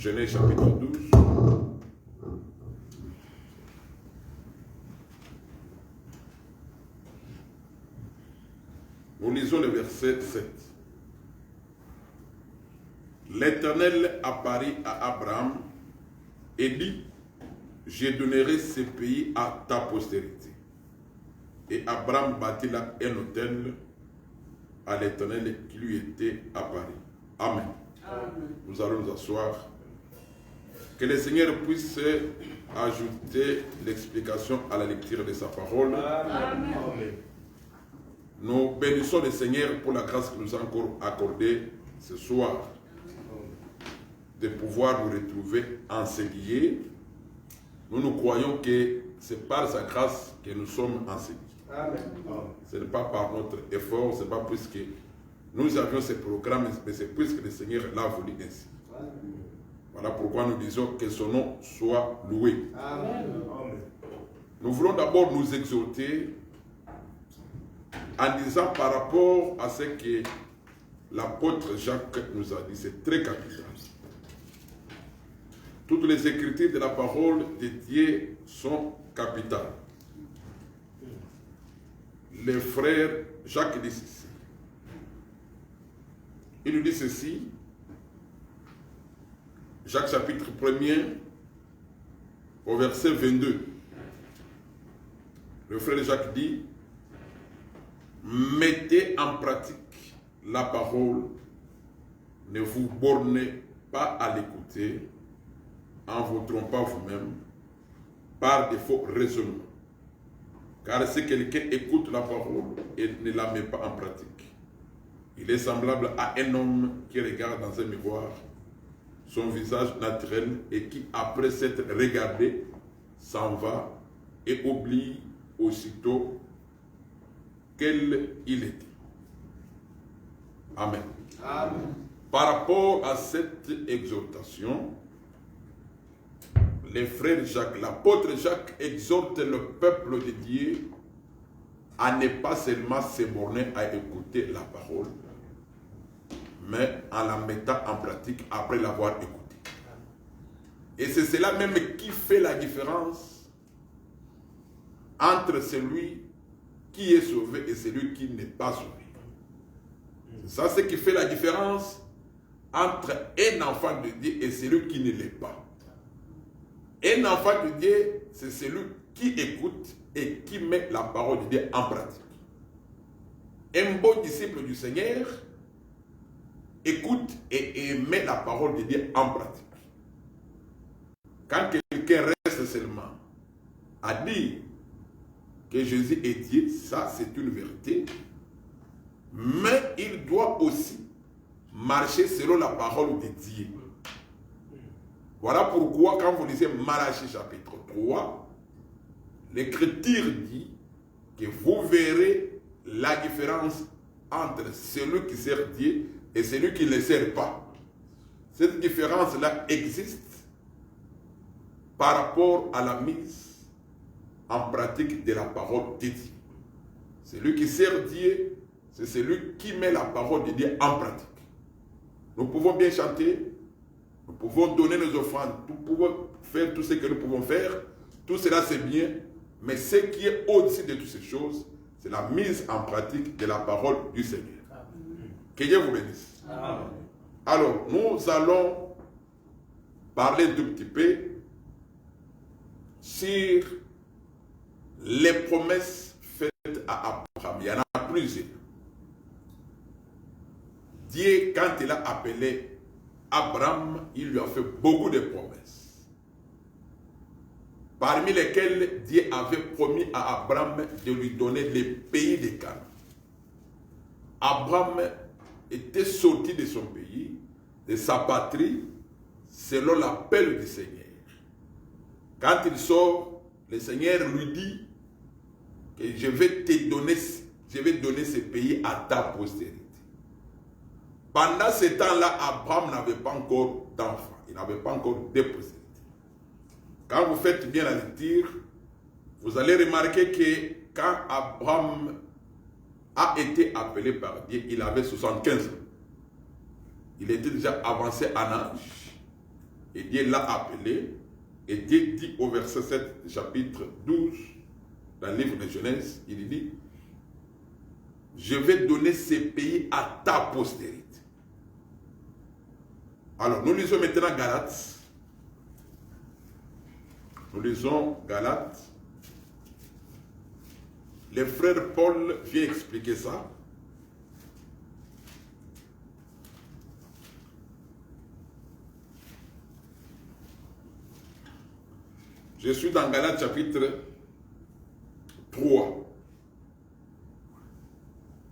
Genèse chapitre 12. Nous lisons le verset 7. L'Éternel apparut à Abraham et dit, je donnerai ce pays à ta postérité. Et Abraham bâtit là un autel à l'Éternel qui lui était apparu. Amen. Amen. Nous allons nous asseoir. Que le Seigneur puisse ajouter l'explication à la lecture de sa parole. Amen. Amen. Nous bénissons le Seigneur pour la grâce qu'il nous a encore accordée ce soir de pouvoir nous retrouver enseignés. Nous croyons que c'est par sa grâce que nous sommes enseignés. Amen. Ce n'est pas par notre effort, ce n'est pas puisque nous avions ce programme, mais c'est puisque le Seigneur l'a voulu ainsi. Amen. Voilà pourquoi nous disons que son nom soit loué. Amen. Nous voulons d'abord nous exhorter en disant par rapport à ce que l'apôtre Jacques nous a dit, c'est très capital. Toutes les écritures de la parole de Dieu sont capitales. Le frère Jacques dit ceci. Il nous dit ceci, Jacques chapitre 1er, au verset 22. Le frère Jacques dit, mettez en pratique la parole, ne vous bornez pas à l'écouter, en vous trompant vous-même, par de faux raisonnements. Car si quelqu'un écoute la parole et ne la met pas en pratique, il est semblable à un homme qui regarde dans un miroir son visage naturel et qui, après s'être regardé, s'en va et oublie aussitôt quel il était. Amen. Amen. Par rapport à cette exhortation, les frères Jacques, l'apôtre Jacques exhorte le peuple de Dieu à ne pas seulement se borner à écouter la parole, mais en la mettant en pratique après l'avoir écoutée. Et c'est cela même qui fait la différence entre celui qui est sauvé et celui qui n'est pas sauvé. C'est ça ce qui fait la différence entre un enfant de Dieu et celui qui ne l'est pas. Un enfant de Dieu, c'est celui qui écoute et qui met la parole de Dieu en pratique. Un bon disciple du Seigneur écoute et met la parole de Dieu en pratique. Quand quelqu'un reste seulement à dire que Jésus est Dieu, ça c'est une vérité, mais il doit aussi marcher selon la parole de Dieu. Voilà pourquoi quand vous lisez Malachie chapitre 3, l'Écriture dit que vous verrez la différence entre celui qui sert Dieu et celui qui ne le sert pas. Cette différence-là existe par rapport à la mise en pratique de la parole de Dieu. Celui qui sert Dieu, c'est celui qui met la parole de Dieu en pratique. Nous pouvons bien chanter, nous pouvons donner nos offrandes, nous pouvons faire tout ce que nous pouvons faire, tout cela c'est bien, mais ce qui est au-dessus de toutes ces choses, c'est la mise en pratique de la parole du Seigneur. Amen. Que Dieu vous bénisse. Amen. Alors, nous allons parler un petit peu sur les promesses faites à Abraham. Il y en a plusieurs. Dieu, quand il a appelé Abraham, il lui a fait beaucoup de promesses. Parmi lesquelles Dieu avait promis à Abraham de lui donner les pays de Canaan. Abraham était sorti de son pays, de sa patrie, selon l'appel du Seigneur. Quand il sort, le Seigneur lui dit que je vais donner ce pays à ta postérité. Pendant ce temps-là, Abraham n'avait pas encore d'enfants, il n'avait pas encore de postérité. Quand vous faites bien la lecture, vous allez remarquer que quand Abraham a été appelé par Dieu, il avait 75 ans. Il était déjà avancé en âge. Et Dieu l'a appelé. Et Dieu dit au verset 7, chapitre 12, dans le livre de Genèse, il dit, je vais donner ces pays à ta postérité. Alors, nous lisons maintenant Galates. Nous lisons Galates. Le frère Paul vient expliquer ça. Je suis dans Galates chapitre 3.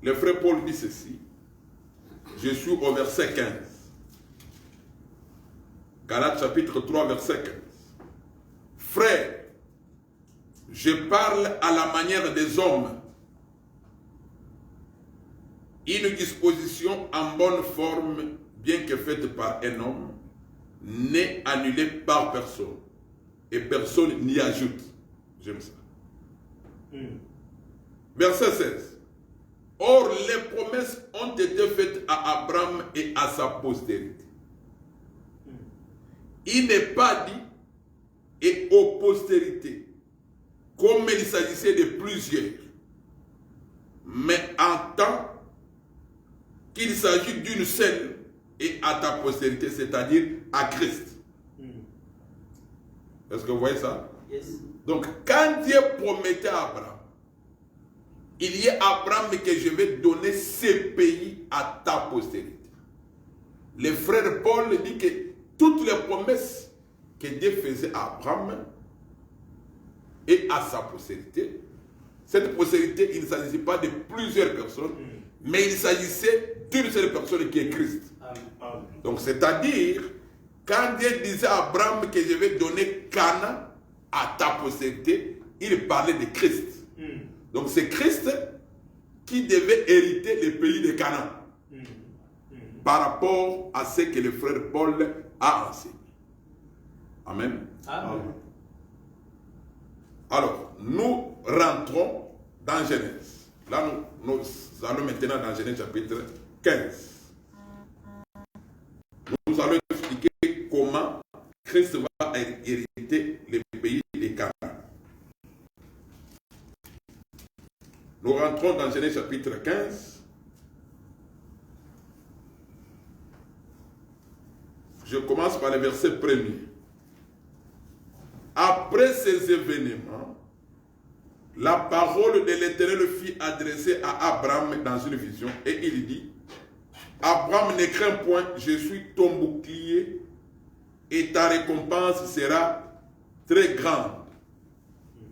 Le frère Paul dit ceci. Je suis au verset 15. Galates chapitre 3, verset 15. Frère, je parle à la manière des hommes. Une disposition en bonne forme, bien que faite par un homme, n'est annulée par personne. Et personne n'y ajoute. J'aime ça. Verset 16. Or, les promesses ont été faites à Abraham et à sa postérité. Il n'est pas dit et aux postérités, comme il s'agissait de plusieurs, mais en tant qu'il s'agit d'une seule et à ta postérité, c'est-à-dire à Christ. Est-ce que vous voyez ça? Yes. Donc, quand Dieu promettait à Abraham, il y a Abraham que je vais donner ces pays à ta postérité. Le frère Paul dit que toutes les promesses que Dieu faisait à Abraham et à sa postérité, cette postérité, il ne s'agissait pas de plusieurs personnes, mais il s'agissait d'une seule personne qui est Christ. Amen. Donc, c'est-à-dire, quand Dieu disait à Abraham que je vais donner Canaan à ta postérité, il parlait de Christ. Donc, c'est Christ qui devait hériter le pays de Canaan par rapport à ce que le frère Paul a enseigné. Amen. Amen. Alors, nous rentrons dans Genèse. Là, nous allons maintenant dans Genèse chapitre 15. Nous allons expliquer comment Christ va hériter les pays de Canaan. Nous rentrons dans Genèse chapitre 15. Je commence par le verset 1er. Après ces événements, la parole de l'Éternel fut adressée à Abraham dans une vision et il dit, Abraham, ne crains point, je suis ton bouclier et ta récompense sera très grande.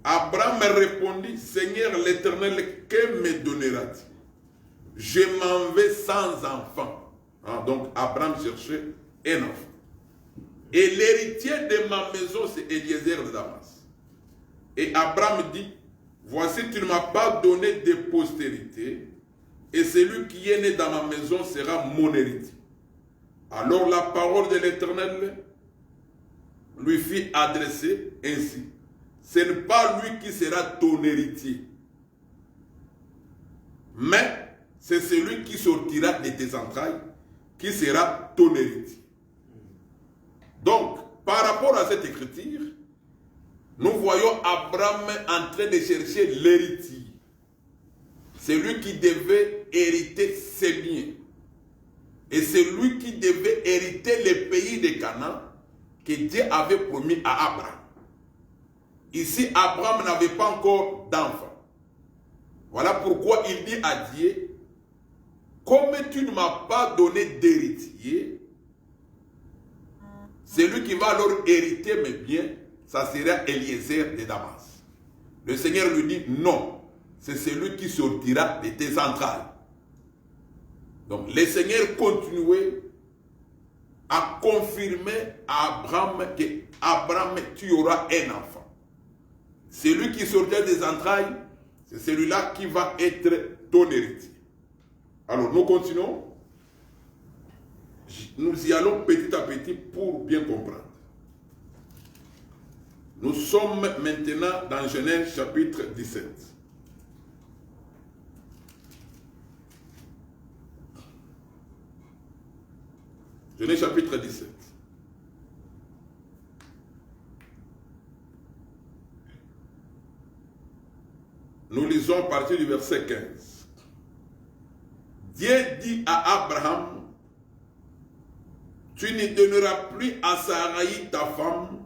Abraham répondit, Seigneur l'Éternel, que me donneras-tu? Je m'en vais sans enfant. Donc Abraham cherchait un enfant. Et l'héritier de ma maison, c'est Eliezer de Damas. Et Abraham dit, voici, tu ne m'as pas donné de postérité, et celui qui est né dans ma maison sera mon héritier. Alors la parole de l'Éternel lui fit adresser ainsi. Ce n'est pas lui qui sera ton héritier, mais c'est celui qui sortira de tes entrailles qui sera ton héritier. Donc, par rapport à cette écriture, nous voyons Abraham en train de chercher l'héritier. C'est lui qui devait hériter ses biens. Et c'est lui qui devait hériter les pays de Canaan que Dieu avait promis à Abraham. Ici, Abraham n'avait pas encore d'enfant. Voilà pourquoi il dit à Dieu, comme tu ne m'as pas donné d'héritier, celui qui va alors hériter mes biens, ça sera Eliezer de Damas. Le Seigneur lui dit, non, c'est celui qui sortira de tes entrailles. Donc, le Seigneur continuait à confirmer à Abraham que Abraham, tu auras un enfant. Celui qui sortira des entrailles, c'est celui-là qui va être ton héritier. Alors, nous continuons. Nous y allons petit à petit pour bien comprendre. Nous sommes maintenant dans Genèse chapitre 17. Genèse chapitre 17. Nous lisons à partir du verset 15. Dieu dit à Abraham, tu ne donneras plus à Sarai ta femme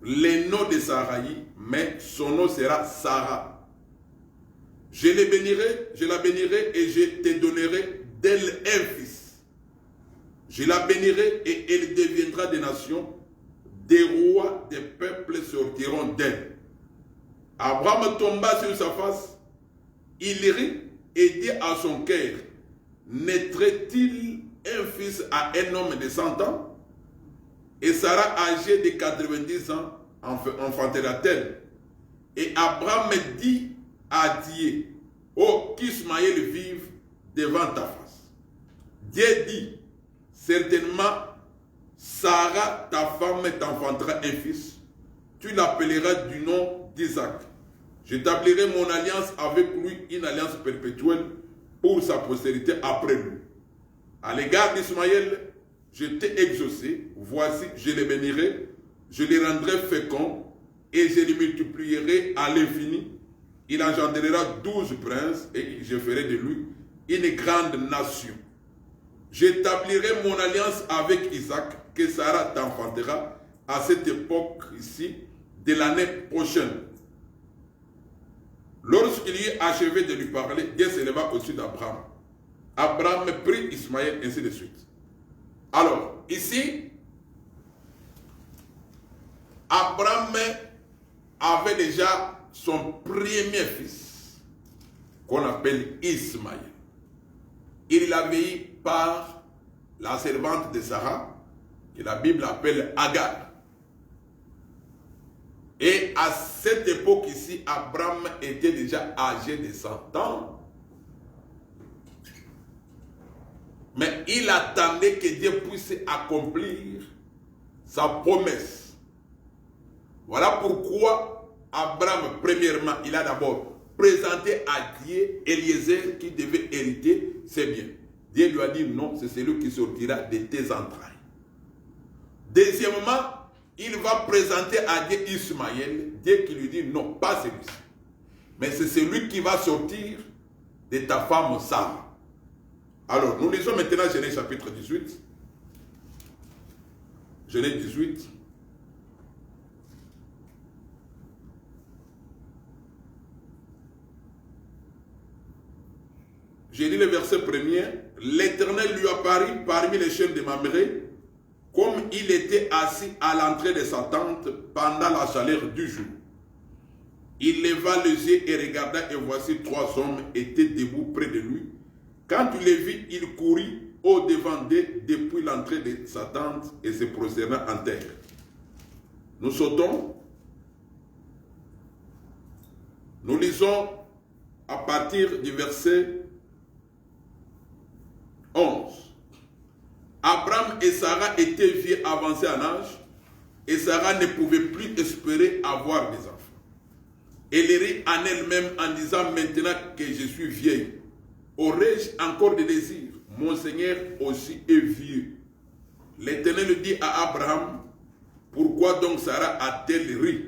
le nom de Sarai, mais son nom sera Sarah. Je la bénirai et je te donnerai d'elle un fils. Je la bénirai et elle deviendra des nations, des rois, des peuples sortiront d'elle. Abraham tomba sur sa face, il rit et dit à son cœur, naîtrait-il un fils à un homme de 100 ans? Et Sarah, âgée de 90 ans, enfantera-t-elle. Et Abraham dit à Dieu, oh, qu'Ismaël vive devant ta face. Dieu dit, certainement, Sarah, ta femme, t'enfantera un fils. Tu l'appelleras du nom d'Isaac. J'établirai mon alliance avec lui, une alliance perpétuelle pour sa postérité après lui. À l'égard d'Ismaël, je t'ai exaucé. Voici, je le bénirai, je le rendrai fécond et je le multiplierai à l'infini. Il engendrera 12 princes et je ferai de lui une grande nation. J'établirai mon alliance avec Isaac, que Sarah t'enfantera à cette époque ici de l'année prochaine. Lorsqu'il eut achevé de lui parler, Dieu s'éleva au-dessus d'Abraham. Abraham prit Ismaël, ainsi de suite. Alors, ici, Abraham avait déjà son premier fils, qu'on appelle Ismaël. Il l'avait eu par la servante de Sarah, que la Bible appelle Agar. Et à cette époque ici, Abraham était déjà âgé de 100 ans. Mais il attendait que Dieu puisse accomplir sa promesse. Voilà pourquoi Abraham, premièrement, il a d'abord présenté à Dieu Eliezer qui devait hériter ses biens. Dieu lui a dit non, c'est celui qui sortira de tes entrailles. Deuxièmement, il va présenter à Dieu Ismaël, Dieu qui lui dit non, pas celui-ci. Mais c'est celui qui va sortir de ta femme Sarah. Alors, nous lisons maintenant Genèse chapitre 18. Genèse 18. J'ai lu le verset premier. L'Éternel lui apparut parmi les chaînes de Mamré, comme il était assis à l'entrée de sa tente pendant la chaleur du jour. Il leva les yeux et regarda, et voici 3 hommes étaient debout près de lui. Quand il les vit, il courut au-devant d'eux depuis l'entrée de sa tente et se prosterna en terre. Nous sautons. Nous lisons à partir du verset 11. Abraham et Sarah étaient vieux avancés en âge, et Sarah ne pouvait plus espérer avoir des enfants. Elle rit en elle-même en disant, maintenant que je suis vieille, aurais-je encore des désirs? Mon Seigneur aussi est vieux. L'Éternel dit à Abraham, pourquoi donc Sarah a-t-elle ri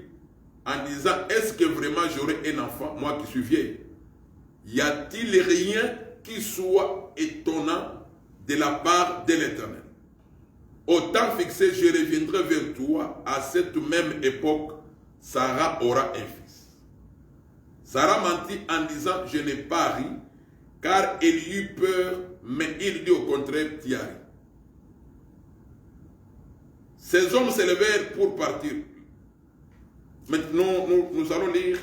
en disant, est-ce que vraiment j'aurai un enfant, moi qui suis vieille? Y a-t-il rien qui soit étonnant de la part de l'Éternel? Au temps fixé, je reviendrai vers toi. À cette même époque, Sarah aura un fils. Sarah mentit en disant, je n'ai pas ri, car elle eut peur, mais il dit au contraire, tu as ri. Ces hommes se levèrent pour partir. Maintenant, nous allons lire,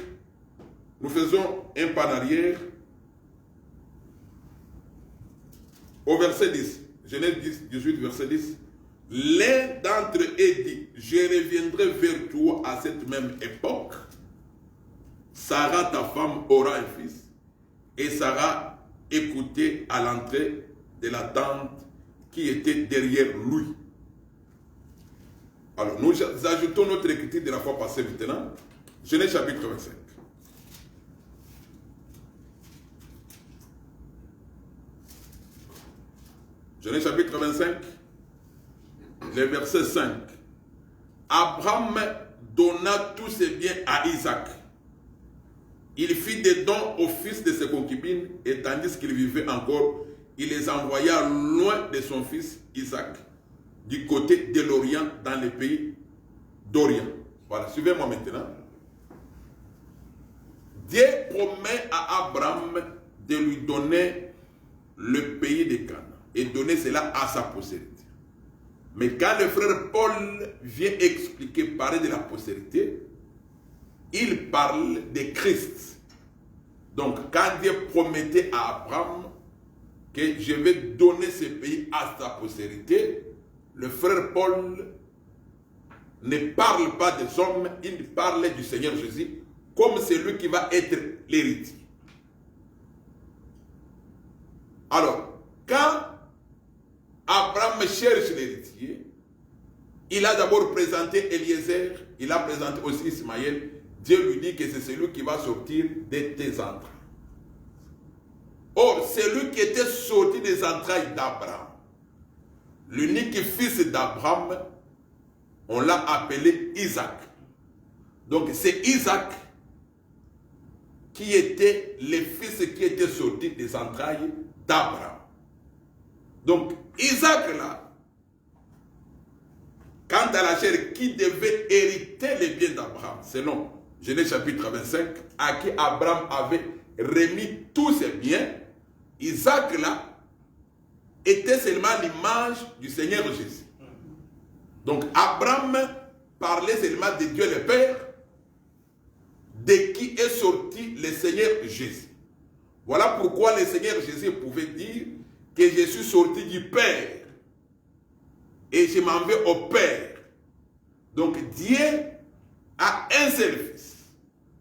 nous faisons un pas en arrière, au verset 10. Genèse 18, verset 10. L'un d'entre eux dit, je reviendrai vers toi à cette même époque. Sarah, ta femme, aura un fils. Et Sarah écoutait à l'entrée de la tente qui était derrière lui. Alors, nous ajoutons notre écriture de la fois passée maintenant. Genèse chapitre 25. Genèse chapitre 25, le verset 5. Abraham donna tous ses biens à Isaac. Il fit des dons aux fils de ses concubines, et tandis qu'il vivait encore, il les envoya loin de son fils Isaac, du côté de l'Orient, dans les pays d'Orient. Voilà, suivez-moi maintenant. Dieu promet à Abraham de lui donner le pays de Canaan et donner cela à sa postérité. Mais quand le frère Paul vient expliquer, parler de la postérité, il parle de Christ. Donc, quand Dieu promettait à Abraham que je vais donner ce pays à sa postérité, le frère Paul ne parle pas des hommes, il parle du Seigneur Jésus comme celui qui va être l'héritier. Alors, quand Abraham cherche l'héritier, il a d'abord présenté Eliezer, il a présenté aussi Ismaël. Dieu lui dit que c'est celui qui va sortir de tes entrailles. Or, celui qui était sorti des entrailles d'Abraham, l'unique fils d'Abraham, on l'a appelé Isaac. Donc, c'est Isaac qui était le fils qui était sorti des entrailles d'Abraham. Donc, Isaac là, quant à la chair qui devait hériter les biens d'Abraham, selon Genèse chapitre 25, à qui Abraham avait remis tous ses biens, Isaac là était seulement l'image du Seigneur Jésus. Donc Abraham parlait seulement de Dieu le Père, de qui est sorti le Seigneur Jésus. Voilà pourquoi le Seigneur Jésus pouvait dire que je suis sorti du Père et je m'en vais au Père. Donc Dieu a un seul fils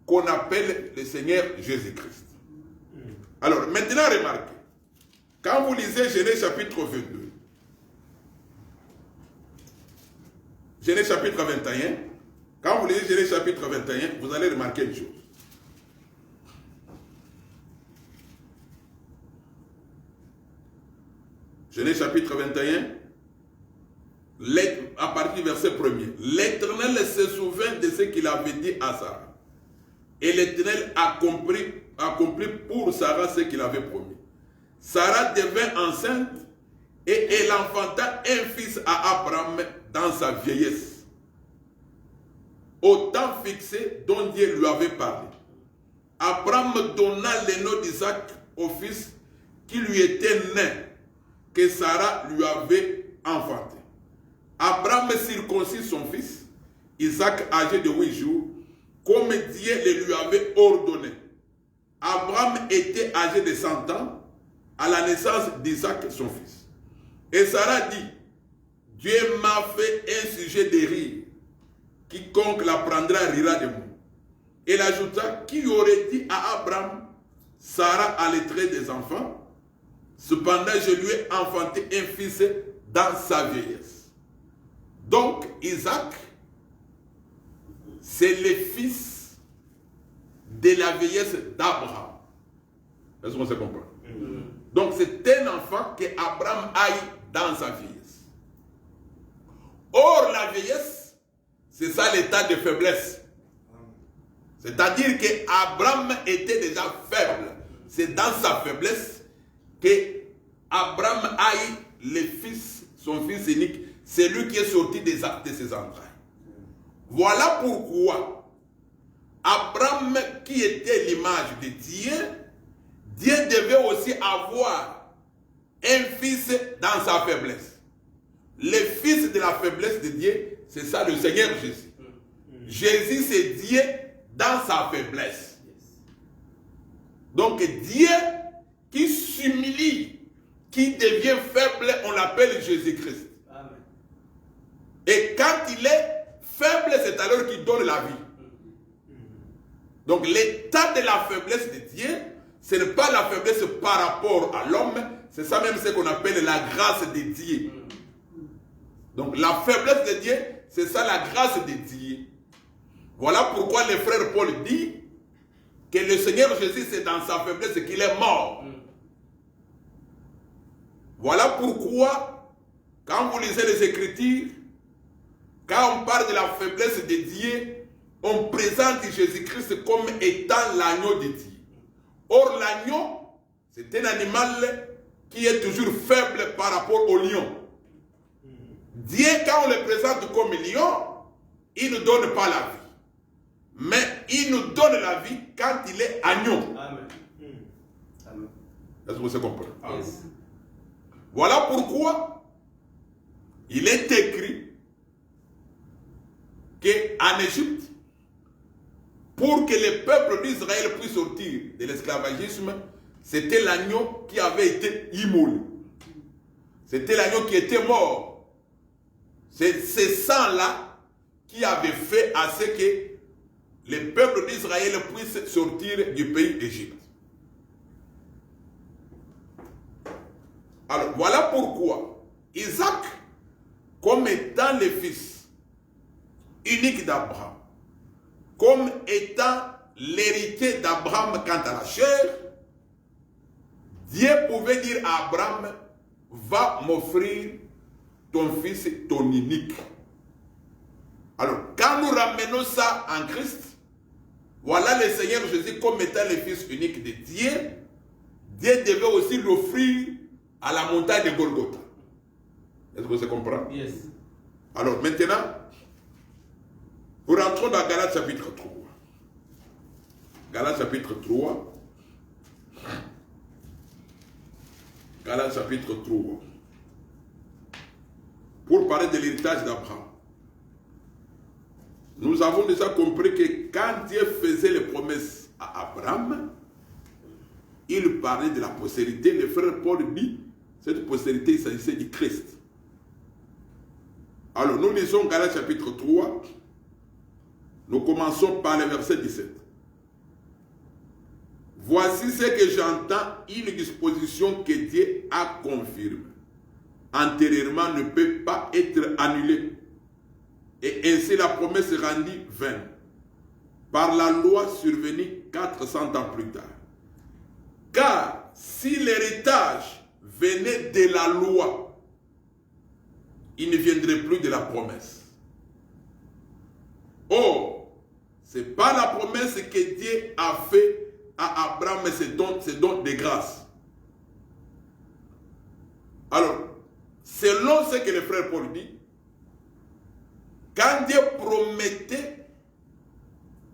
qu'on appelle le Seigneur Jésus-Christ. Alors maintenant remarquez, quand vous lisez Genèse chapitre 22, Genèse chapitre 21, quand vous lisez Genèse chapitre 21, vous allez remarquer une chose. Genèse chapitre 21, à partir du verset 1er. L'Éternel se souvint de ce qu'il avait dit à Sarah. Et l'Éternel accomplit pour Sarah ce qu'il avait promis. Sarah devint enceinte et elle enfanta un fils à Abraham dans sa vieillesse, au temps fixé dont Dieu lui avait parlé. Abraham donna le nom d'Isaac au fils qui lui était né, que Sarah lui avait enfanté. Abraham circoncit son fils, Isaac âgé de 8 jours, comme Dieu le lui avait ordonné. Abraham était âgé de 100 ans à la naissance d'Isaac, son fils. Et Sarah dit, Dieu m'a fait un sujet de rire. Quiconque l'apprendra rira de moi. Elle ajouta, qui aurait dit à Abraham, Sarah allaiterait des enfants, cependant je lui ai enfanté un fils dans sa vieillesse. Donc Isaac, c'est le fils de la vieillesse d'Abraham. Est-ce qu'on se comprend? Donc c'est un enfant que Abraham aille dans sa vieillesse. Or la vieillesse, c'est ça l'état de faiblesse. C'est-à-dire qu'Abraham était déjà faible. C'est dans sa faiblesse que Abraham aille le fils, son fils unique, c'est lui qui est sorti de ses entrailles. Voilà pourquoi Abraham, qui était l'image de Dieu, Dieu devait aussi avoir un fils dans sa faiblesse. Le fils de la faiblesse de Dieu, c'est ça le Seigneur Jésus. Jésus, c'est Dieu dans sa faiblesse. Donc Dieu qui s'humilie, qui devient faible, on l'appelle Jésus-Christ. Et quand il est faible, c'est alors qu'il donne la vie. Donc l'état de la faiblesse de Dieu, ce n'est pas la faiblesse par rapport à l'homme, c'est ça même ce qu'on appelle la grâce de Dieu. Donc la faiblesse de Dieu, c'est ça la grâce de Dieu. Voilà pourquoi le frère Paul dit que le Seigneur Jésus, c'est dans sa faiblesse qu'il est mort. Voilà pourquoi, quand vous lisez les Écritures, quand on parle de la faiblesse de Dieu, on présente Jésus-Christ comme étant l'agneau de Dieu. Or, l'agneau, c'est un animal qui est toujours faible par rapport au lion. Dieu, quand on le présente comme lion, il ne donne pas la vie. Mais il nous donne la vie quand il est agneau. Amen. Amen. Est-ce que vous comprenez? Yes. Voilà pourquoi il est écrit qu'en Égypte, pour que le peuple d'Israël puisse sortir de l'esclavagisme, c'était l'agneau qui avait été immolé. C'était l'agneau qui était mort. C'est ce sang-là qui avait fait à ce que le peuple d'Israël puisse sortir du pays d'Égypte. Alors, voilà pourquoi Isaac, comme étant le fils unique d'Abraham, comme étant l'héritier d'Abraham quant à la chair, Dieu pouvait dire à Abraham, va m'offrir ton fils, ton unique. Alors, quand nous ramenons ça en Christ, voilà le Seigneur Jésus comme étant le fils unique de Dieu. Dieu devait aussi l'offrir à la montagne de Golgotha. Est-ce que vous comprenez? Yes. Alors maintenant, nous rentrons dans Galates chapitre 3. Galates chapitre 3. Galates chapitre 3. Pour parler de l'héritage d'Abraham. Nous avons déjà compris que quand Dieu faisait les promesses à Abraham, il parlait de la postérité. Le frère Paul dit, cette postérité, il s'agissait du Christ. Alors, nous lisons Galates chapitre 3. Nous commençons par le verset 17. Voici ce que j'entends, une disposition que Dieu a confirmée. Antérieurement ne peut pas être annulée. Et ainsi la promesse rendit vaine. Par la loi survenue 400 ans plus tard. Car si l'héritage venait de la loi, il ne viendrait plus de la promesse. Or, ce n'est pas la promesse que Dieu a fait à Abraham, mais c'est don de grâce. Alors, selon ce que le frère Paul dit, quand Dieu promettait,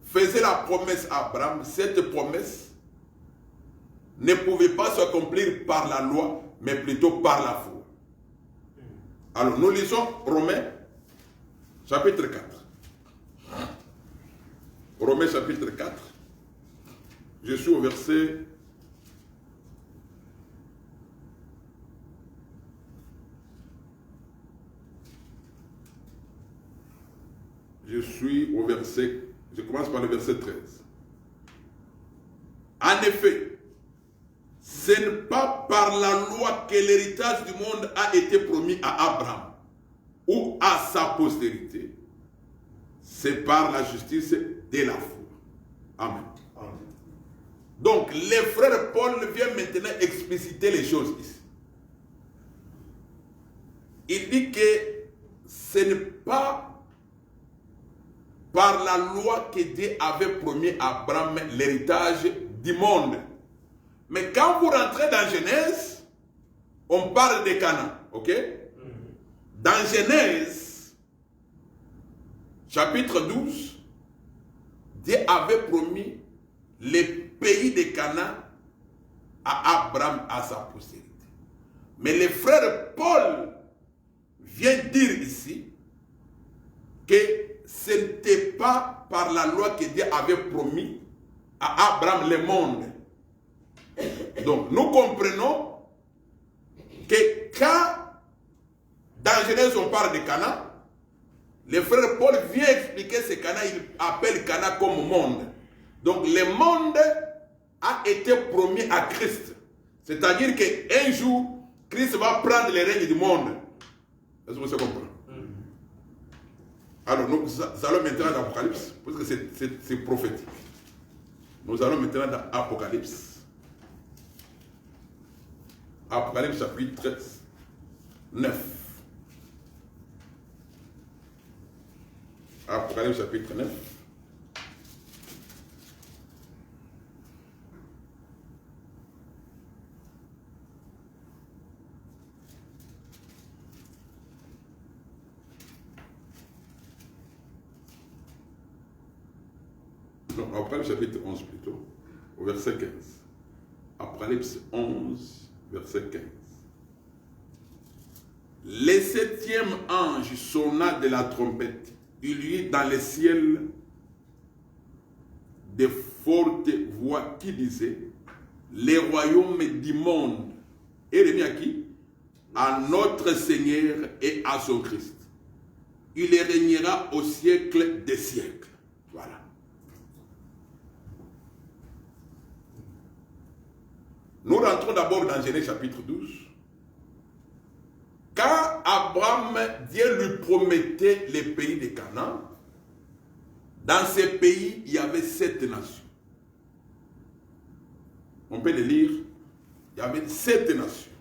faisait la promesse à Abraham, cette promesse ne pouvait pas s'accomplir par la loi, mais plutôt par la foi. Alors, nous lisons Romains, chapitre 4. Romains, chapitre 4. Je suis au verset... Je commence par le verset 13. En effet, ce n'est pas par la loi que l'héritage du monde a été promis à Abraham ou à sa postérité. C'est par la justice de la foi. Amen. Amen. Donc, le frère Paul vient maintenant expliciter les choses ici. Il dit que ce n'est pas par la loi que Dieu avait promis à Abraham l'héritage du monde. Mais quand vous rentrez dans Genèse, on parle de Canaan, ok? Dans Genèse, chapitre 12, Dieu avait promis le pays de Canaan à Abraham, à sa postérité. Mais le frère Paul vient dire ici que ce n'était pas par la loi que Dieu avait promis à Abraham le monde. Donc, nous comprenons que quand dans Genèse on parle de Canaan, le frère Paul vient expliquer ce Canaan, il appelle Canaan comme monde. Donc, le monde a été promis à Christ. C'est-à-dire qu'un jour, Christ va prendre les règnes du monde. Est-ce que vous comprenez? Alors, nous allons maintenant dans l'Apocalypse, parce que c'est prophétique. Nous allons maintenant dans Apocalypse. Apocalypse chapitre 9. Apocalypse chapitre 9. Non, Apocalypse chapitre 11 plutôt, au verset 15. Apocalypse 11, verset 15. Le 7e ange sonna de la trompette. Il y eut dans le ciel de fortes voix qui disaient: les royaumes du monde est remis à qui? À notre Seigneur et à son Christ. Il régnera au siècle des siècles. Voilà. Nous rentrons d'abord dans Genèse chapitre 12. Quand Abraham, Dieu lui promettait les pays de Canaan, dans ces pays, il y avait 7 nations. On peut le lire. Il y avait 7 nations.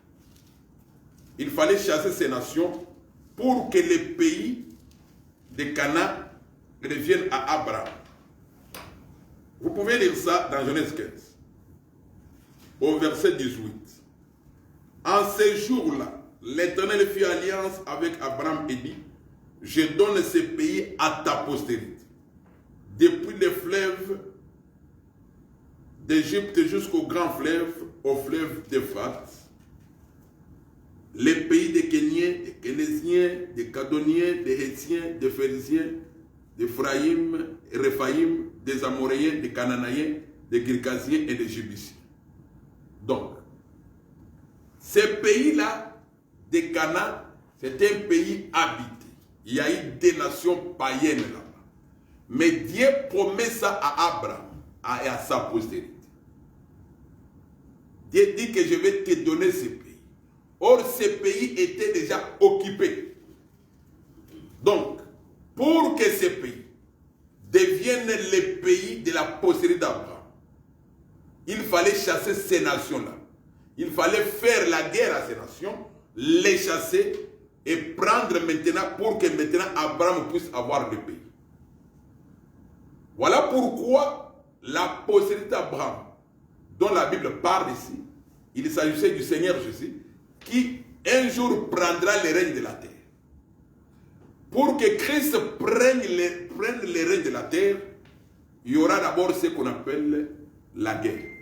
Il fallait chasser ces nations pour que les pays de Canaan reviennent à Abraham. Vous pouvez lire ça dans Genèse 15, au verset 18. En ces jours-là, l'Éternel fit alliance avec Abraham et dit: je donne ces pays à ta postérité, depuis les fleuves d'Égypte jusqu'au grand fleuve, au fleuve d'Euphrate, les pays des Kéniens, des Kénésiens, des Cadoniens, des Hétiens, des Phérésiens, des Réphaïm, des Amoréens, des Cananéens, des Girgasiens et des Jébusiens. Donc, ces pays-là, des Canaan, c'est un pays habité. Il y a eu des nations païennes là-bas. Mais Dieu promet ça à Abraham et à sa postérité. Dieu dit que je vais te donner ces pays. Or, ces pays étaient déjà occupés. Donc, pour que ces pays deviennent les pays de la postérité d'Abraham, il fallait chasser ces nations-là. Il fallait faire la guerre à ces nations, les chasser et prendre maintenant pour que maintenant Abraham puisse avoir le pays. Voilà pourquoi la postérité d'Abraham, dont la Bible parle ici, il s'agissait du Seigneur Jésus, qui un jour prendra les règnes de la terre. Pour que Christ prenne les règnes de la terre, il y aura d'abord ce qu'on appelle la guerre.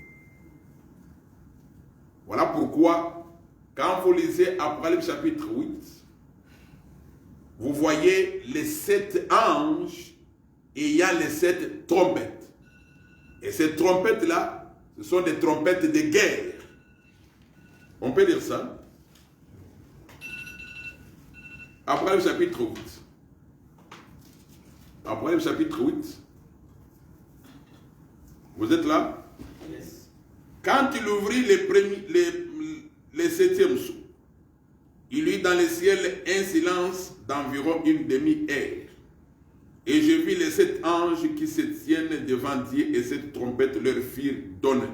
Voilà pourquoi, quand vous lisez Apocalypse chapitre 8, vous voyez les 7 anges ayant les 7 trompettes. Et ces trompettes-là, ce sont des trompettes de guerre. On peut dire ça. Apocalypse chapitre 8. Apocalypse chapitre 8. Vous êtes là? Yes. Quand il ouvrit les 7e sceaux, il eut dans le ciel un silence d'environ une demi-heure. Et je vis les 7 anges qui se tiennent devant Dieu et cette trompette leur firent donner.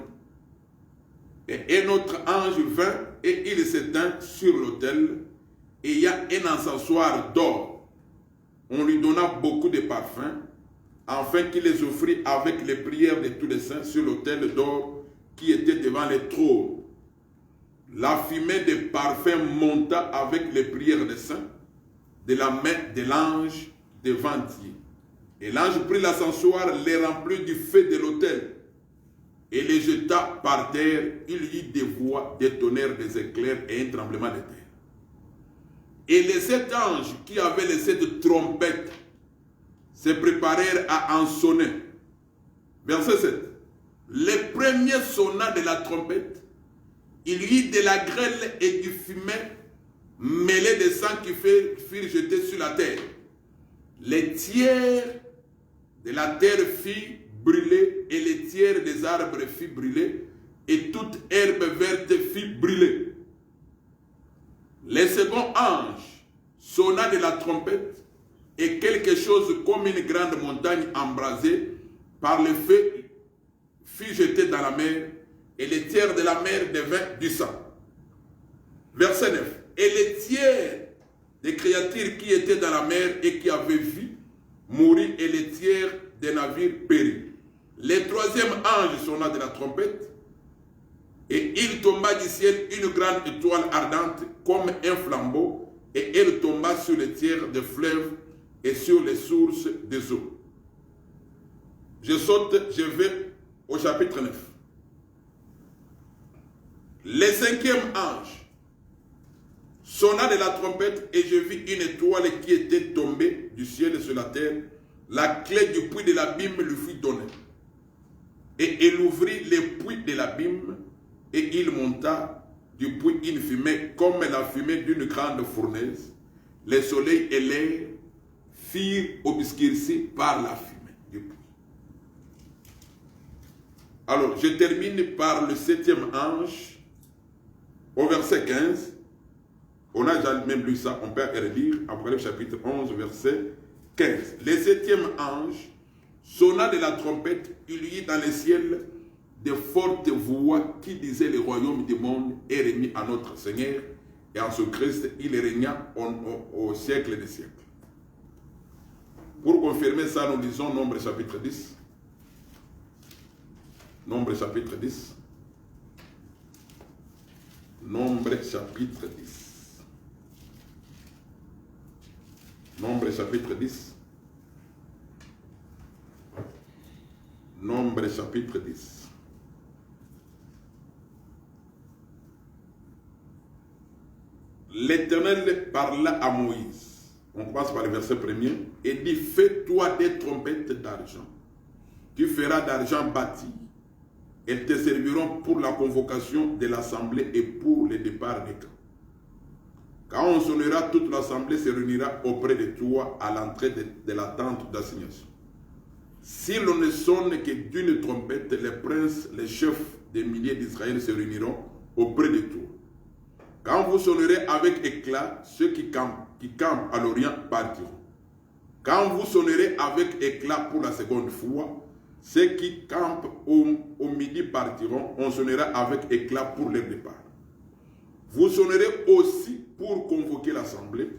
Et un autre ange vint et il s'éteint sur l'autel et il y a un encensoir d'or. On lui donna beaucoup de parfums afin qu'il les offrit avec les prières de tous les saints sur l'autel d'or qui était devant les trônes. La fumée des parfums monta avec les prières des saints de la main de l'ange devant Dieu. Et l'ange prit l'encensoir, les remplit du feu de l'autel et les jeta par terre. Il y eut des voix, des tonnerres, des éclairs et un tremblement de terre. Et les 7 anges qui avaient les 7 trompettes se préparèrent à en sonner. Verset 7. Le premier sonna de la trompette, il y eut de la grêle et du fumet mêlés de sang qui furent jetés sur la terre. Les tiers de la terre furent brûlés et les tiers des arbres furent brûlés et toute herbe verte fut brûlée. Le second ange sonna de la trompette et quelque chose comme une grande montagne embrasée par le feu fut jeté dans la mer et les tiers de la mer devinrent du sang. Verset 9. Et les tiers des créatures qui étaient dans la mer et qui avaient vu mourir et les tiers des navires périrent. Le troisième ange sonna de la trompette et il tomba du ciel une grande étoile ardente comme un flambeau et elle tomba sur les tiers des fleuves et sur les sources des eaux. Je saute, je vais au chapitre 9. Le cinquième ange sonna de la trompette et je vis une étoile qui était tombée du ciel sur la terre. La clé du puits de l'abîme lui fut donnée. Et il ouvrit les puits de l'abîme et il monta du puits une fumée comme la fumée d'une grande fournaise. Le soleil et l'air furent obscurcis par la fumée du puits. Alors, je termine par le septième ange au verset 15. On a déjà même lu ça, on peut relire Apocalypse chapitre 11, verset 15. Le septième ange sonna de la trompette, il y eut dans le ciel de fortes voix qui disaient le royaume du monde est remis à notre Seigneur et en ce Christ il régna au siècle des siècles. Pour confirmer ça, nous lisons Nombre chapitre 10. Nombre chapitre 10. Nombre chapitre 10. Nombre chapitre 10. Nombre chapitre 10. L'Éternel parla à Moïse. On commence par le verset 1er. Et dit, fais-toi des trompettes d'argent. Tu feras d'argent bâti. Elles te serviront pour la convocation de l'assemblée et pour le départ des camps. Quand on sonnera, toute l'assemblée se réunira auprès de toi à l'entrée de la tente d'assignation. Si l'on ne sonne que d'une trompette, les princes, les chefs des milliers d'Israël se réuniront auprès de toi. Quand vous sonnerez avec éclat, ceux qui campent à l'Orient partiront. Quand vous sonnerez avec éclat pour la seconde fois, ceux qui campent au midi partiront. On sonnera avec éclat pour leur départ. Vous sonnerez aussi pour convoquer l'assemblée,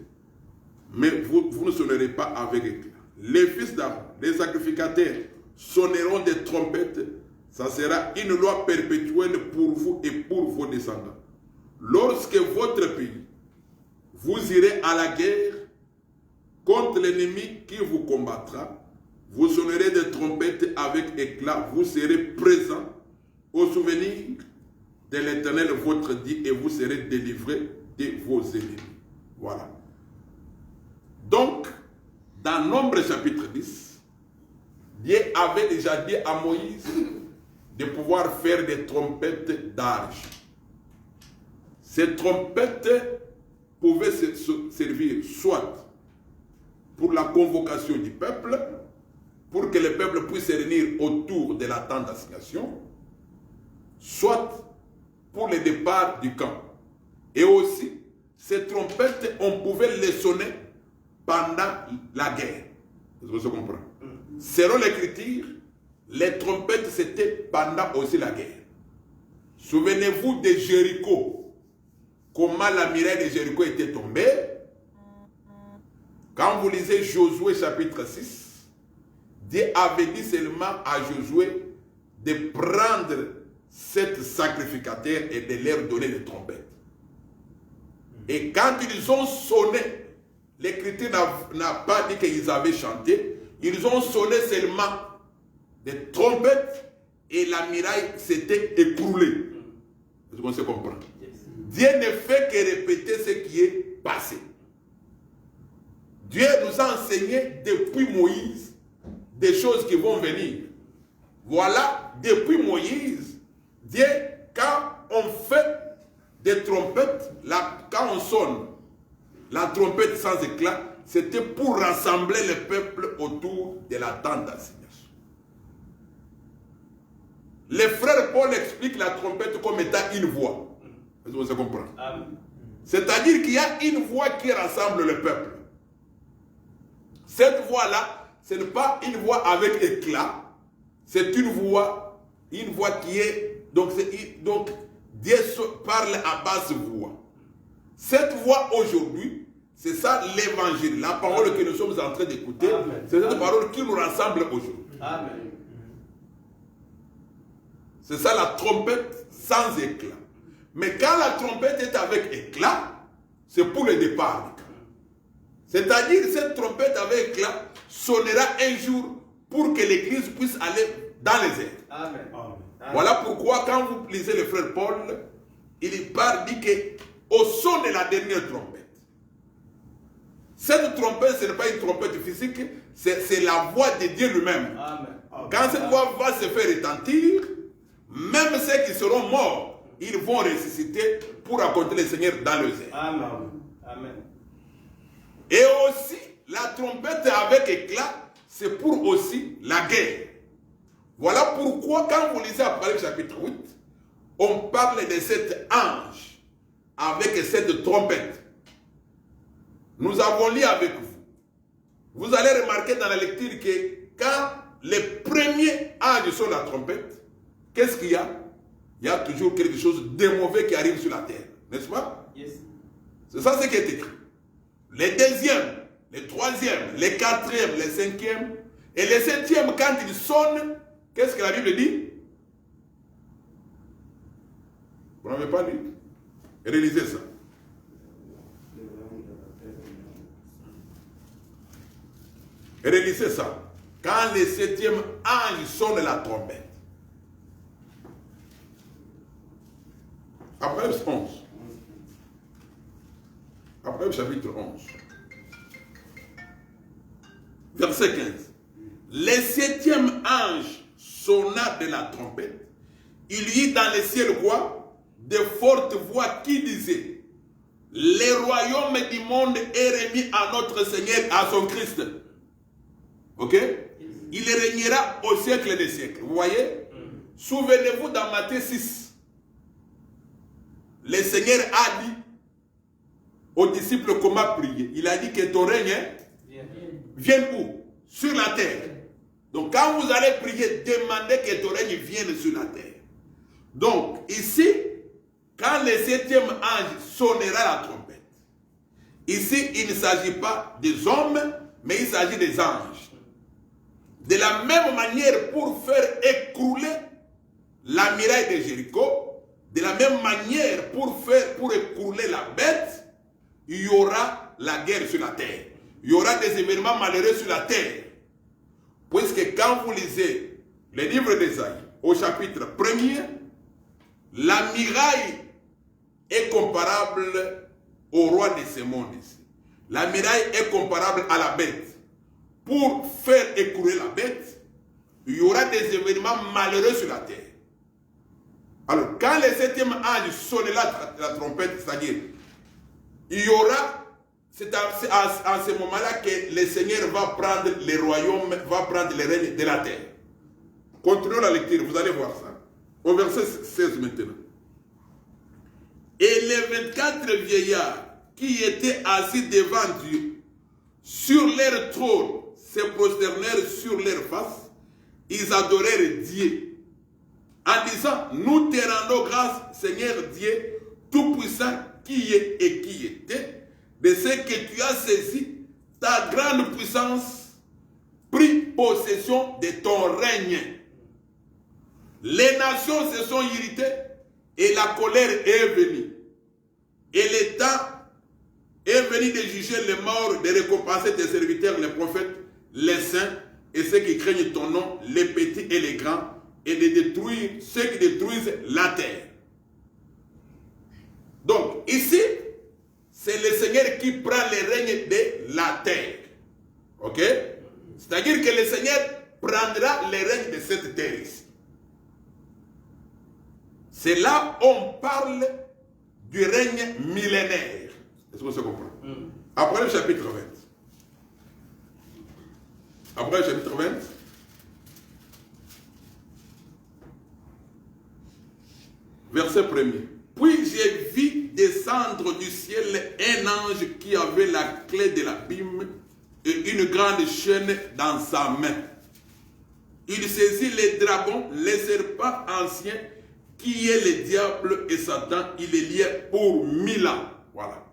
mais vous ne sonnerez pas avec éclat. Les fils d'Aaron, les sacrificateurs, sonneront des trompettes. Ça sera une loi perpétuelle pour vous et pour vos descendants. Lorsque votre pays, vous irez à la guerre contre l'ennemi qui vous combattra, vous sonnerez des trompettes avec éclat. Vous serez présents au souvenir de l'Éternel votre Dieu et vous serez délivrés de vos ennemis. Voilà. Donc, dans Nombre chapitre 10, Dieu avait déjà dit à Moïse de pouvoir faire des trompettes d'argent. Ces trompettes pouvaient servir soit pour la convocation du peuple, pour que le peuple puisse se réunir autour de la tente d'assignation, soit pour le départ du camp. Et aussi, ces trompettes, on pouvait les sonner pendant la guerre. Vous comprenez? Selon l'écriture, les trompettes, c'était pendant aussi la guerre. Souvenez-vous de Jéricho, comment la muraille de Jéricho était tombée. Quand vous lisez Josué chapitre 6, Dieu avait dit seulement à Josué de prendre sept sacrificateurs et de leur donner des trompettes. Et quand ils ont sonné, l'écriture n'a pas dit qu'ils avaient chanté, ils ont sonné seulement des trompettes et la muraille s'était écroulée. Est-ce qu'on se comprend? Dieu ne fait que répéter ce qui est passé. Dieu nous a enseigné depuis Moïse des choses qui vont venir. Voilà, depuis Moïse, Dieu, quand on fait des trompettes, quand on sonne la trompette sans éclat, c'était pour rassembler le peuple autour de la tente d'assignation. Le frère Paul explique la trompette comme étant une voix. Est-ce que vous comprenez? C'est-à-dire qu'il y a une voix qui rassemble le peuple. Cette voix-là, ce n'est pas une voix avec éclat, c'est une voix qui est... Donc Dieu parle à basse voix. Cette voix aujourd'hui, c'est ça l'évangile, la parole que nous sommes en train d'écouter, c'est cette parole qui nous rassemble aujourd'hui. Amen. C'est ça la trompette sans éclat. Mais quand la trompette est avec éclat, c'est pour le départ. C'est-à-dire cette trompette avec éclat sonnera un jour pour que l'Église puisse aller dans les airs. Amen. Voilà pourquoi quand vous lisez le frère Paul, il parle, dit que au son de la dernière trompette. Cette trompette, ce n'est pas une trompette physique, c'est la voix de Dieu lui-même. Quand cette voix va se faire retentir, même ceux qui seront morts, ils vont ressusciter pour raconter le Seigneur dans le ciel. Amen. Amen. Et aussi, la trompette avec éclat, c'est pour aussi la guerre. Voilà pourquoi, quand vous lisez Apocalypse chapitre 8, on parle de cet ange avec cette trompette. Nous avons lu avec vous. Vous allez remarquer dans la lecture que quand les premiers anges sont la trompette, qu'est-ce qu'il y a? Il y a toujours quelque chose de mauvais qui arrive sur la terre. N'est-ce pas? Yes. C'est ça ce qui est écrit. Les deuxièmes, les troisièmes, les quatrièmes, les cinquièmes et les septièmes, quand ils sonnent, qu'est-ce que la Bible dit? Vous n'avez pas lu? Réalisez ça. Réalisez ça. Quand le septième ange sonne la trompette. Apocalypse 11. Apocalypse chapitre 11. Verset 15. Le septième ange sonna de la trompette. Il y eut dans le ciel quoi? De fortes voix qui disaient: le royaume du monde est remis à notre Seigneur, à son Christ. Ok? Il régnera au siècle des siècles. Vous voyez? Souvenez-vous dans Matthieu 6. Le Seigneur a dit aux disciples comment prier. Il a dit que ton règne vienne où? Sur la terre. Donc quand vous allez prier, demandez que ton règne vienne sur la terre. Donc ici, quand le septième ange sonnera la trompette, ici il ne s'agit pas des hommes, mais il s'agit des anges. De la même manière, pour faire écrouler la muraille de Jéricho, de la même manière, pour écrouler la bête, il y aura la guerre sur la terre. Il y aura des événements malheureux sur la terre. Puisque quand vous lisez le livre d'Ésaïe, au chapitre 1er, la muraille est comparable au roi de ce monde ici. La muraille est comparable à la bête. Pour faire écouler la bête, il y aura des événements malheureux sur la terre. Alors, quand le septième ange sonnera la trompette, c'est-à-dire, il y aura, c'est à ce moment-là que le Seigneur va prendre les royaumes, va prendre les règnes de la terre. Continuons la lecture, vous allez voir ça. Au verset 16 maintenant. Et les 24 vieillards qui étaient assis devant Dieu, sur leur trône, se prosternèrent sur leur face, ils adorèrent Dieu, en disant: nous te rendons grâce, Seigneur Dieu, Tout-Puissant, qui est et qui était, de ce que tu as saisi ta grande puissance, pris possession de ton règne. Les nations se sont irritées et la colère est venue. Et le temps est venu de juger les morts, de récompenser tes serviteurs, les prophètes, les saints et ceux qui craignent ton nom, les petits et les grands, et de détruire ceux qui détruisent la terre. Donc, ici, c'est le Seigneur qui prend le règne de la terre. Ok? C'est-à-dire que le Seigneur prendra le règne de cette terre ici. C'est là où on parle du règne millénaire. Est-ce que vous comprenez? Après le chapitre 20. Après le chapitre 20. Verset 1er. Puis j'ai vu descendre du ciel un ange qui avait la clé de l'abîme et une grande chaîne dans sa main. Il saisit les dragons, les serpents anciens, qui est le diable et Satan. Il est lié pour 1000 ans. Voilà.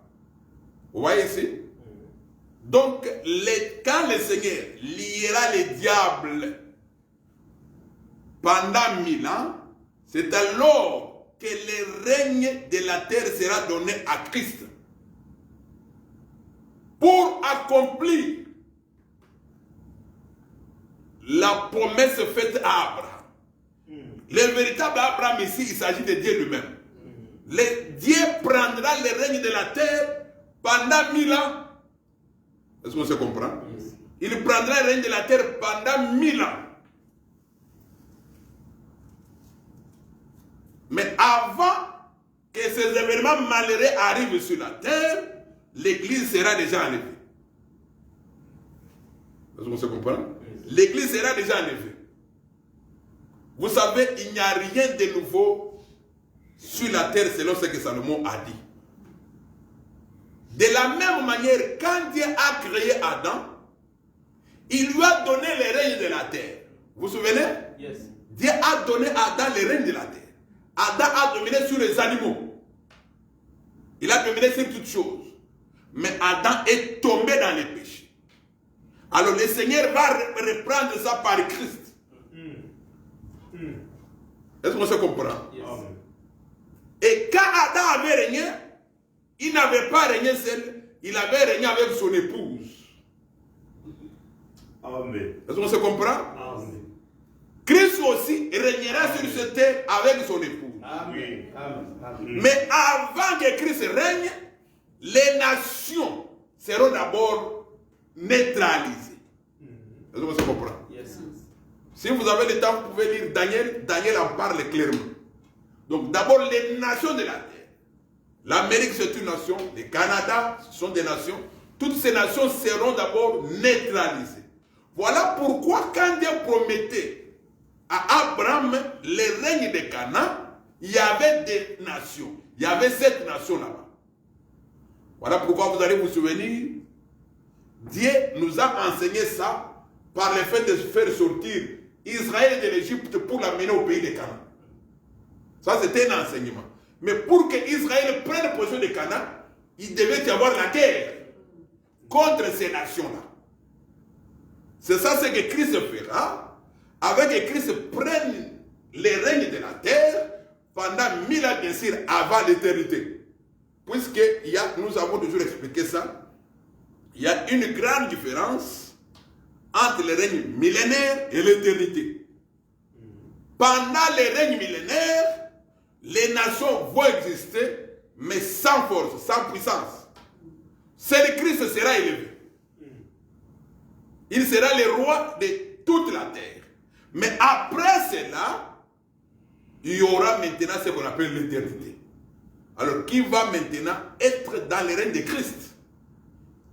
Vous voyez ici? Donc, quand le Seigneur liera le diable pendant 1000 ans, c'est alors que le règne de la terre sera donné à Christ. Pour accomplir la promesse faite à Abraham. Le véritable Abraham ici, il s'agit de Dieu lui-même. Dieu prendra le règne de la terre pendant 1000 ans. Est-ce qu'on se comprend? Il prendra le règne de la terre pendant 1000 ans. Mais avant que ces événements malheureux arrivent sur la terre, l'Église sera déjà enlevée. Est-ce qu'on se comprend? L'Église sera déjà enlevée. Vous savez, il n'y a rien de nouveau sur la terre selon ce que Salomon a dit. De la même manière, quand Dieu a créé Adam, il lui a donné le règne de la terre. Vous vous souvenez? Yes. Dieu a donné à Adam le règne de la terre. Adam a dominé sur les animaux. Il a dominé sur toutes choses. Mais Adam est tombé dans les péchés. Alors le Seigneur va reprendre ça par Christ. Est-ce qu'on se comprend? Yes. Et quand Adam avait régné, il n'avait pas régné seul, il avait régné avec son épouse. Amen. Est-ce qu'on se comprend? Amen. Christ aussi régnera sur cette terre avec son épouse. Amen. Amen. Mais avant que Christ règne, les nations seront d'abord neutralisées. Est-ce qu'on se comprend? Yes. Si vous avez le temps, vous pouvez lire Daniel. Daniel en parle clairement. Donc d'abord les nations de la terre. L'Amérique c'est une nation, le Canada ce sont des nations. Toutes ces nations seront d'abord neutralisées. Voilà pourquoi quand Dieu promettait à Abraham le règne de Canaan, il y avait des nations. Il y avait 7 nations là-bas. Voilà pourquoi vous allez vous souvenir, Dieu nous a enseigné ça par le fait de faire sortir Israël de l'Égypte pour l'amener au pays de Canaan. Ça, c'était un enseignement. Mais pour que Israël prenne possession de Canaan, il devait y avoir la guerre contre ces nations-là. C'est ça ce que Christ fera, avec que Christ prenne le règne de la terre pendant 1000 ans, bien sûr, avant l'éternité. Puisque nous avons toujours expliqué ça, il y a une grande différence entre le règne millénaire et l'éternité. Pendant le règne millénaire, les nations vont exister, mais sans force, sans puissance. Seul Christ sera élevé. Il sera le roi de toute la terre. Mais après cela, il y aura maintenant ce qu'on appelle l'éternité. Alors, qui va maintenant être dans le règne de Christ?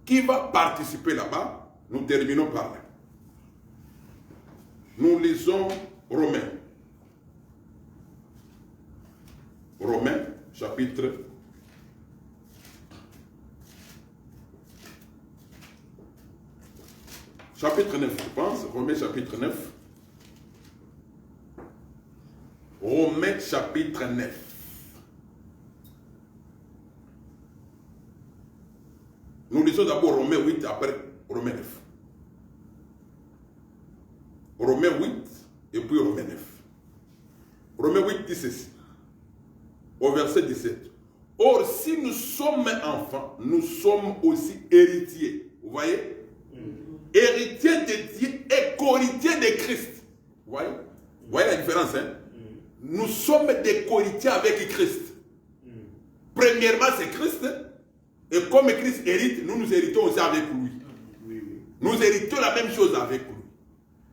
Qui va participer là-bas? Nous terminons par là. Nous lisons Romains. Romains, chapitre 9, je pense. Romains, chapitre 9. Romains, chapitre 9. Nous lisons d'abord Romains 8, après Romains 9. Romains 8, et puis Romains 9. Romains 8 dit ceci. Au verset 17. Or, si nous sommes enfants, nous sommes aussi héritiers. Vous voyez? Héritiers de Dieu et co-héritiers de Christ. Vous voyez? Vous voyez la différence, hein? Nous sommes des co-héritiers avec Christ. Premièrement, c'est Christ. Et comme Christ hérite, nous héritons aussi avec lui. Nous héritons la même chose avec lui.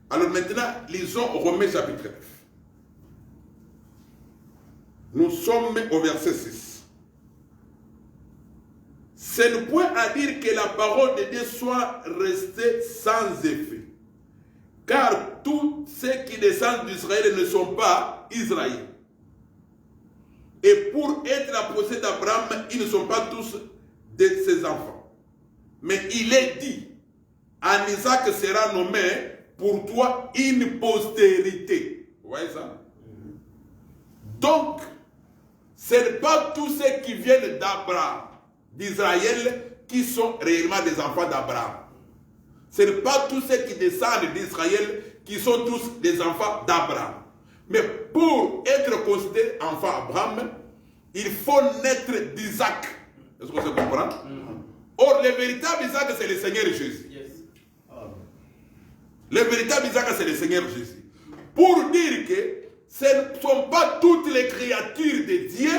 Alors maintenant, lisons Romains chapitre 9. Nous sommes au verset 6. Ce n'est point à dire que la parole de Dieu soit restée sans effet. Car tous ceux qui descendent d'Israël ne sont pas Israéliens. Et pour être la possession d'Abraham, ils ne sont pas tous de ses enfants. Mais il est dit, en Isaac sera nommé pour toi une postérité. Vous voyez ça? Donc, ce n'est pas tous ceux qui viennent d'Abraham, d'Israël, qui sont réellement des enfants d'Abraham. Ce n'est pas tous ceux qui descendent d'Israël qui sont tous des enfants d'Abraham. Mais pour être considéré enfant d'Abraham, il faut naître d'Isaac. Est-ce que ça comprend? Or, le véritable Isaac, c'est le Seigneur Jésus. Yes. Le véritable Isaac, c'est le Seigneur Jésus. Pour dire que ce ne sont pas toutes les créatures de Dieu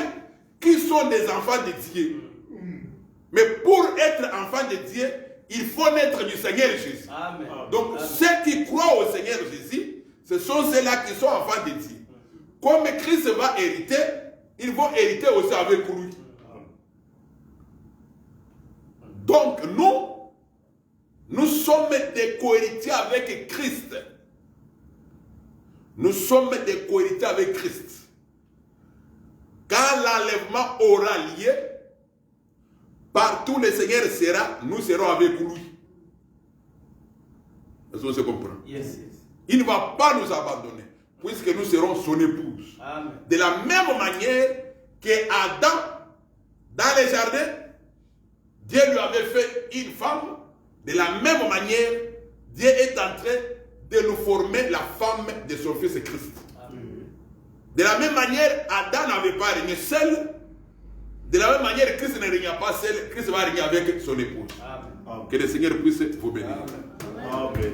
qui sont des enfants de Dieu. Mais pour être enfant de Dieu, il faut naître du Seigneur Jésus. Amen. Donc, Amen. ceux qui croient au Seigneur Jésus, ce sont ceux-là qui sont enfants de Dieu. Comme Christ va hériter, ils vont hériter aussi avec lui. Donc, nous sommes des cohéritiers avec Christ. Nous sommes des cohéritiers avec Christ. Quand l'enlèvement aura lieu, partout le Seigneur sera, nous serons avec lui. Est-ce qu'on se comprend? Yes. Il ne va pas nous abandonner, puisque nous serons son épouse. Amen. De la même manière que Adam, dans le jardin, Dieu lui avait fait une femme. De la même manière, Dieu est en train de nous former la femme de son fils Christ. Amen. De la même manière, Adam n'avait pas régné seul. De la même manière, Christ ne régna pas seul. Christ va régner avec son épouse. Amen. Que le Seigneur puisse vous bénir. Amen. Amen.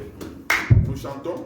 Nous chantons.